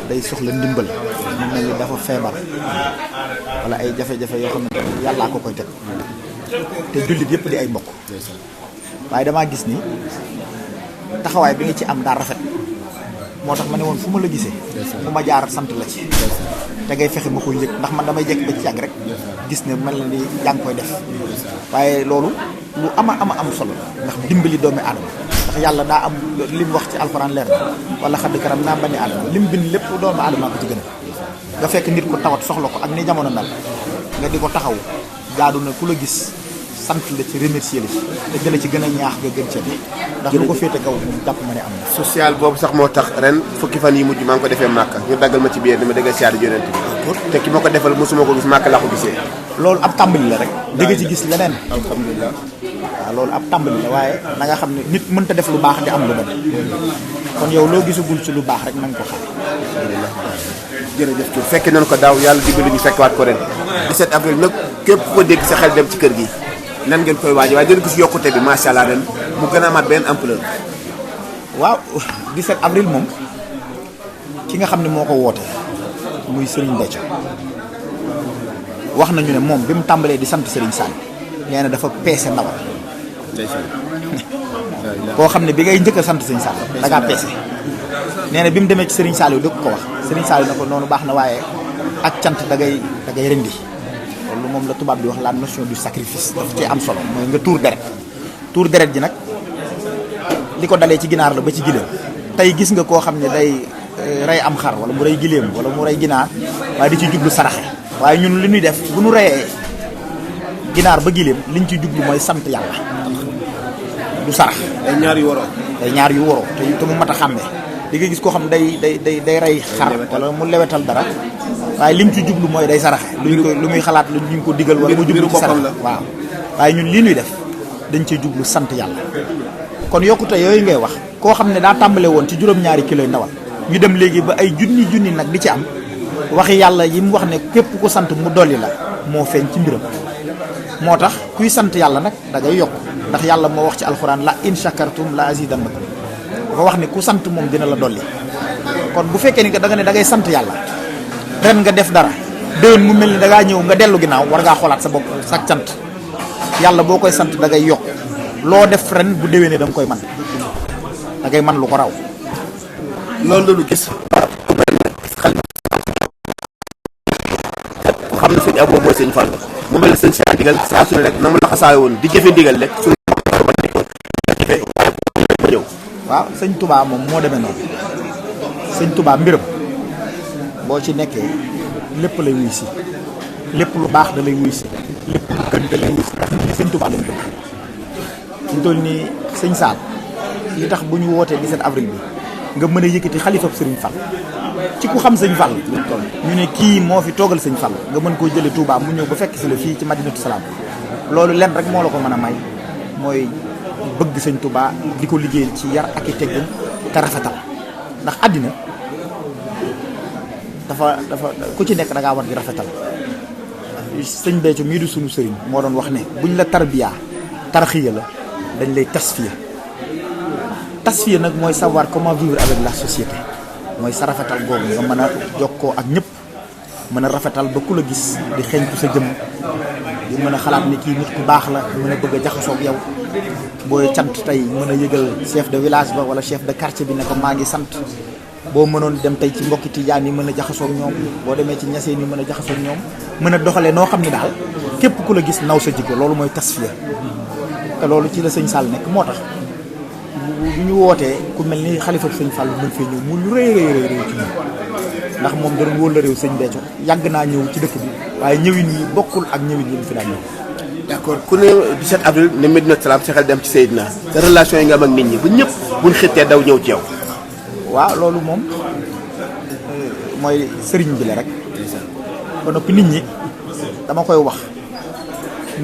day soxla ndimbal mu mel ni dafa feebar wala ay jafe-jafe yoo xam ne yàllaa ko koy teg te jullit yëpp di ay mbokk waaye damaa gis ni taxawaay bi nga ci am daa rafet moo tax ma ne woon fu ma la gisee fu ma jaar sant la ci te ngay fexe ma koy yëg ndax man damay jekk ba ci yàgg rek gis ne mel na ni yaa ngi koy def waaye loolu lu am solo ndax dimbali doomi aadama ndax yàlla daa am li mu wax ci alxuraan leer na wala xadd karam naa bani aadama li mu bind lépp doomi aadama ko ci gën a nga fekk nit ko tawat soxla ko ak ni jamono mel nga di ko taxaw jaadu na ku la gis sant la ci remercier la ci te jëla ci gën a ñaax nga gën ca ndax lu ko féete kaw moom jàpp ma ne am na social boobu sax moo tax ren fukki fan yi mujj maa ngi ko defee Màkka ñu daggal ma ci biir dama dëggal siyaare yonent bi te ki ma ko defal mosuma ko gis Màkka laa ko gisee loolu ab tàmbali la rek dëgg ci gis leneen alhamdulilah waaw loolu ab tàmbali la waaye na nga xam ne nit mënta def lu baax di am lu bon kon yow loo gisagul ci lu baax rek na nga ko xam jërëjëf fekke nañu ko daaw yàlla dimbali ñu fekk waat ko ren 17 avril nag képp ko dégg sa xel dem ci kër gi nan ngeen koy waaje waaye dina gis yokkute bi macha allah ren mu gën a amaat benn ampleur waaw 17 avril moom ki nga xam ne moo ko woote muy Serigne Béthio wax nañu ne moom bi mu tàmbalee di sant Serigne Sall nee na dafa peese ndawal koo xam ne bi ngay njëkk a sant Serigne Sall da ngaa peese nee na bi mu demee ci Serigne Sall yu dëkk ko wax Serigne Sall na ko noonu baax na waaye ak cant da ngay rendi loolu moom la tubaab di wax la notion du sacrifice daf ci am solo mooy nga tuur deret ji nag li ko dalee ci ginaar la ba ci gileem tey gis nga koo xam ne day rey am xar wala mu rey gileem wala mu rey ginaar waaye di ci jublu saraxe waaye ñun li ñuy def bu ñu reyee ginaar ba gileem liñ ci jublu mooy sant yàlla du sarax day ñaar yu waroo te mu mat a xàmmee di nga gis koo xam day rey xar wala mu lewetal dara waaye lim ci jublu mooy day saraxe lu muy xalaat lu ñu ko digal wala mu jublu ci sarax waaw waaye ñun lii ñuy def dañ cee jublu sant yàlla kon yokkute yooyu ngay wax koo xam ne daa tàmbale woon ci juróom-ñaari kilo ndawal ñu dem léegi ba ay junni nag di ci am waxi yàlla yi mu wax ne képp ku sant mu dolli la moo feeñ ci mbiram moo tax kuy sant yàlla nag da ngay yokk ndax yàlla moo wax ci alxuraan la in shakartum la azidannakum dafa wax ne ku sant moom dina la dolli kon bu fekkee ni da nga ne da ngay sant yàlla ren nga def dara déwén mu mel ni da ngaa ñëw nga dellu ginnaaw war ngaa xoolaat sa bopp sa cant yàlla boo koy sant da ngay yokk loo def ren bu déwénee da nga koy man da ngay man lu ko raw loolu la ñu gis xam na sëñ Abo mooy sëñ Fall mu mel ne sëñ Cheikh ndigal saa su ne rek na mu la xasaay woon di jëfe ndigal rek suñu ñëw waaw sëñ Touba moom moo demee noonu sëñ Touba mbiram boo ci nekkee lépp lay wuy si lépp lu baax da lay wuy si lépp lu gën da lay wuy si sëñ Touba lañ bëgg ñu toll nii sëñ Sall li tax bu ñu wootee 17 avril bi nga mën a yëkkati xalifab sëriñ Fall ci ku xam sëñ Fall ñu ne kii moo fi toogal sëñ Fall nga mën koo jële Touba mu ñëw ba fekk si la fii ci Madinatu Salaam loolu lenn rek moo la ko mën a may mooy bëgg sëñ Touba di ko liggéeyal ci yar ak i teggin te rafetal ndax àddina dafa ku ci nekk da ngaa war di rafetal sëñ Béthio mii du sunu sëriñ moo doon wax ne buñ la tarbiya tarxiya la dañ lay tasfiya nag mooy savoir comment vivre avec la société mooy sa rafetal googu nga mën a jokkoo ak ñëpp mën a rafetal ba ku la gis di xeeñtu sa jëm di mën a xalaat ni kii nit ku baax la mën a bëgg a jaxasoo ak yow booy cant tey mën a yëgal chef de village ba wala chef de quartier bi ne ko maa ngi sant boo mënoon dem tey ci mbokki tijaan yi mën a jaxasoo ak ñoom boo demee ci ñaseen yi mën a jaxasoo ak ñoom mën a doxalee noo xam ni daal képp ku la gis naw sa jikko loolu mooy tasfiya te loolu ci la sëñ Sall nekk moo tax bu ñu wootee ku mel ni xalifa sëñ Fall mën fee ñëw mu lu rëy ci ñun ndax moom da doon wóor la réew sëñ Béthio yàgg naa ñëw ci dëkk bi waaye ñëwin yi bokkul ak ñëwin yi mu fi daan ñëw. d'accord ku ne 17 avril ne Médinatoul Salam sa xel dem ci Seydina sa relation yi nga am ak nit ñi bu ñëpp buñ xëttee daw ñëw ci yow. waaw loolu moom mooy sëriñ bi la rek ba noppi nit ñi dama koy wax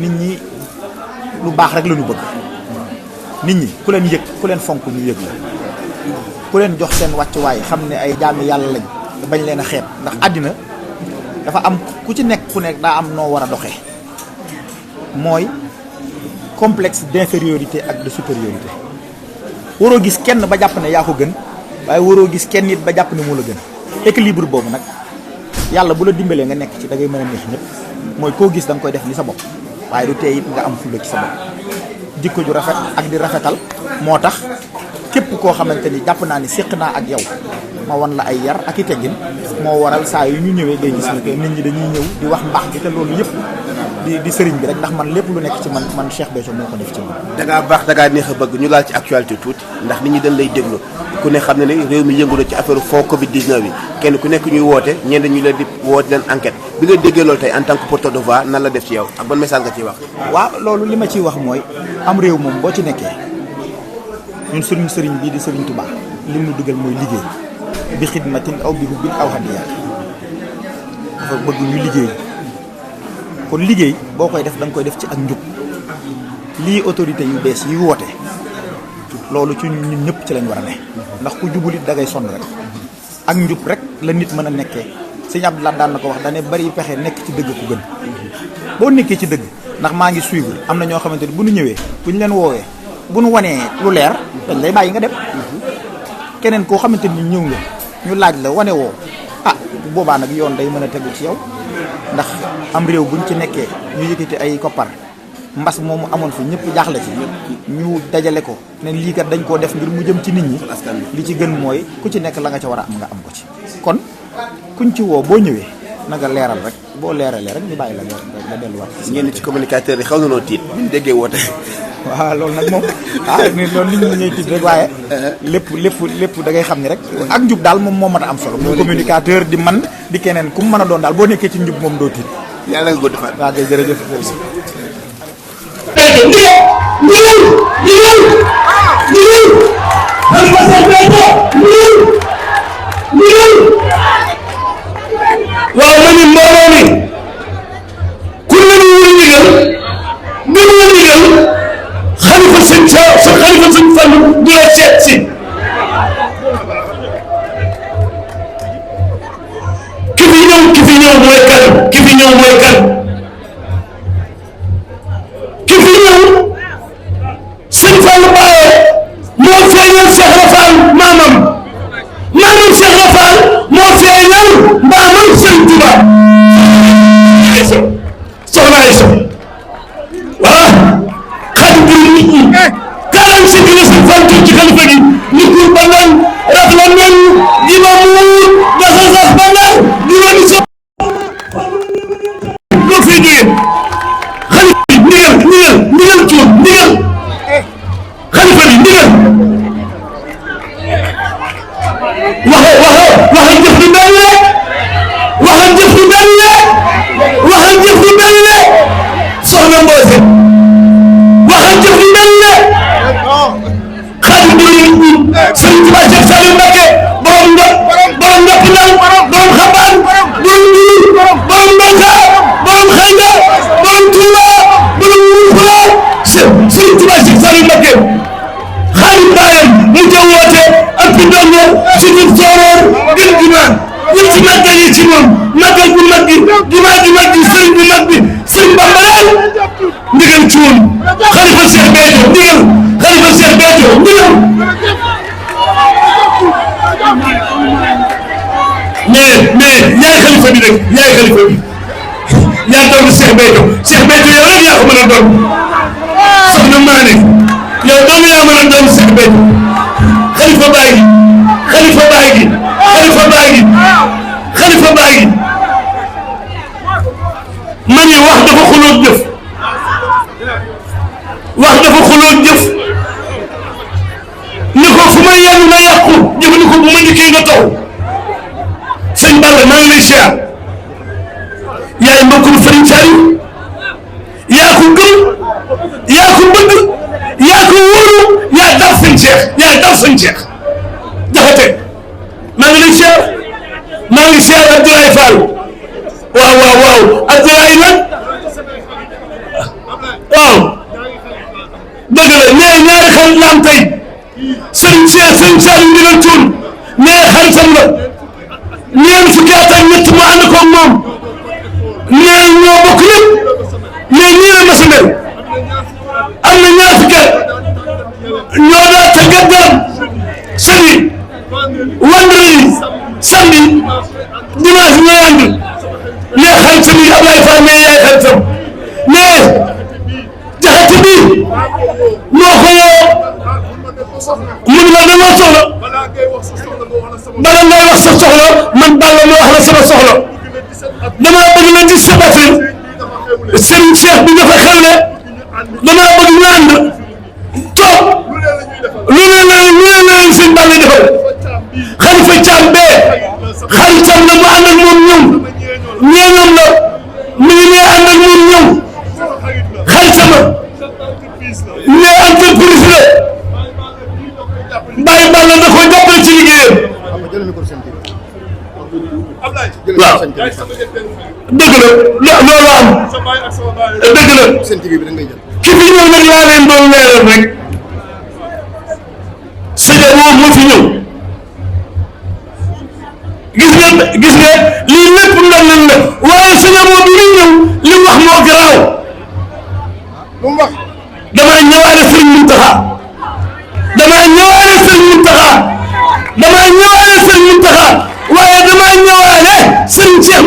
nit ñi lu baax rek la ñu bëgg nit ñi ku leen yëg ku leen fonk ñu yëg la ku leen jox seen wàccuwaay xam ne ay jaami yàlla lañ bañ leen a xeeb ndax àddina dafa am ku ci nekk ku nekk daa am noo war a doxee mooy complexe d'infériorité ak de supériorité waroo gis kenn ba jàpp ne yaa ko gën waaye waroo gis kenn nit ba jàpp ne moo la gën. équilibre boobu nag yàlla bu la dimbalee nga nekk ci da ngay mën a neex ñëpp mooy koo gis da nga koy def ni sa bopp waaye du tee it nga am fulla ci sa bopp jikko ju rafet ak di rafetal moo tax képp koo xamante ni jàpp naa ni séq naa ak yow ma wan la ay yar ak i teggin moo waral saa yu ñu ñëwee ngay gis ni que nit ñi dañuy ñëw di wax mbaax gi te loolu yëpp di sëriñ bi rek ndax man lépp lu nekk ci man Cheikh Béthio moo ko def ci man. da ngaa baax da ngaa neex a bëgg ñu laal ci actualité tuuti ndax nit ñi dañ lay déglu ku ne xam ne ne réew mi yëngu na ci affaire fond Covid 19 bi kenn ku nekk ñuy woote ñenn ñu leen di woote leen enquête bi nga déggee loolu tey en tant que porteur de voix nan la def ci yow ak ban message nga ciy wax. waaw loolu li ma ciy wax mooy am réew moom boo ci nekkee ñun suñu sëriñ bii di sëriñ Touba li mu dugal mooy liggéey bi xidmatin aw bi hubbin aw hadiya dafa bëgg ñu liggéey kon liggéey boo koy def da nga koy def ci ak njub lii autorité yu bees yi woote loolu ci ñun ñëpp ci lañ war a ne ndax ku jubul it da ngay sonn rek ak njub rek la nit mën a nekkee sëñ Abdoulaye daan na ko wax dane bari pexe nekk ci dëgg ku gën boo nekkee ci dëgg ndax maa ngi suivre am na ñoo xamante ni bu ñu ñëwee bu ñu leen woowee bu ñu wanee lu leer dañ lay bàyyi nga dem keneen koo xamante ni ñëw nga ñu laaj la wane woo ah boobaa nag yoon day mën a tegu ci yow ndax am réew buñ ci nekkee ñu yëkkati ay koppar mbas moomu amoon fi ñëpp jaaxle ci ñu dajale ko ne lii kat dañ koo def ngir mu jëm ci nit ñi li ci gën mooy ku ci nekk la nga ca war a am nga am ko ci kon kuñ ci woo boo ñëwee na nga leeral rek boo leeralee rek ñu bàyyi la nga delluwaat ñenn ci communicateur yi xaw na noo tiit bu ñu déggee woote. waaw loolu nag moom loolu nit ñi ñuy tiit rek waaye lépp da ngay xam ni rek ak njub daal moom moo mën a am solo muy communicateur di man di keneen ku mu mën a doon daal boo nekkee ci njub moom doo tiit yàlla nga gudd fan. waaw kay jërëjëf waaw ma ni mbooloo mi ku ne ñu wul ndigal bi mu ndigal xalifa sëñ sa xalifa sëñ Fallu du la seet si ki fi ñëw mooy kan ki fi ñëw mooy kan ki fi ñëw sëñ Fallu Baaye moo feeñal Cheikh Rafal maamam Cheikh Rafal moo feeñal maamam sëñ Touba soxna Aïssa voilà xarit bi nit ñi 46 la sëñ Fall ci xalifa gi nit ñi ba nan raf la nan ji ma muur gasa sax ba nan juróomi so loo fi jógee xalifa bi ndigal cuur ndigal xalifa bi ndigal waxal jëf du benn waxal jëf du benn waxal jëf du benn soxna Mboose waxal jëf du benn xaalis bu ñu sëñ Tuba Cheikh Saliou Mbacké borom ndopp ndal borom xabaan borom ñuul borom mbaka borom xayda borom Touba borom Wurfula sëñ Tuba Cheikh Saliou Mbacké xaalis baayam mu jëw woote ak bi doon suñu sooroor gën jumaa ñëpp ci màggal yi ci moom màggal bu mag bi jumaa ju mag bi sëriñ bu mag bi sëriñ Bamba daal ndigal ci woon xalifa Cheikh Béthio ndigal xalifa Cheikh Béthio ndigal mais yaay xalifa bi rek yaay xalifa bi yaa doon Cheikh Béthio yow rek yaa ko mën a doon soxna Maane yow doomu yaa mën a doon Cheikh Béthio xalifa baa gi xalifa baa gi xalifa baa gi xalifa baa gi man yi wax dafa xulóog jëf wax dafa xulóog jëf ni ko fu ma yenn na yàqu jëf ni ko bu ma njëkkee nga taw sëñ Balla maa ngi lay siyaar yaay mbokkum Sëriñ Saliou yaa ko gëm yaa ko bëgg yaa ko wóolu yaa daf sëñ Cheikh yaa daf sëñ Cheikh jaxate maa ngi lay siyaar maa ngi siyaar Abdoulaye Fall waaw Abdoulaye nag waaw dëgg la ñaari xarit la am tey sëñ Cheikh sëñ Saliou ndigal cuun mais xaritam la ñeent fukki at ak ñett mu ànd ko moom nee ñoo bokk lépp mais ñii la mas a mel am na ñaar fukki at ñoo daa tëggat daram sëñ vendredi samedi dimanche ñooy ànd mais xaritam yi Ablaye Fall mais yaay xaritam mais jaxate bi moo ko woo mun ma dama soxla bala ngay wax sa soxla man Balla ma wax la sama soxla dama bëgg na 17 avril Serigne Cheikh bi dafa xewle dama bëgg ñu ànd toog lu ne leen sëñ Balla defal Xalifa Caam bee xaritam la mu ànd ak moom ñëw ñeenam la mu ngi nee ànd ak moom ñëw xaritama ne entreprise la Baye Balla da koy jàppale ci liggéeyam waaw dëgg la loolu am dëgg la ki fi ñëw nag laa leen doon leeral rek sëñ moom moo fi ñëw gis nga lii lépp ndam nañ la waaye sëñ moom bi muy ñëw li mu wax moo garaaw damaa ñëwaale sëriñ Muntaxa damaa ñëwaale sëriñ Muntaxa waaye damaa ñëwaale sëriñ Cheikh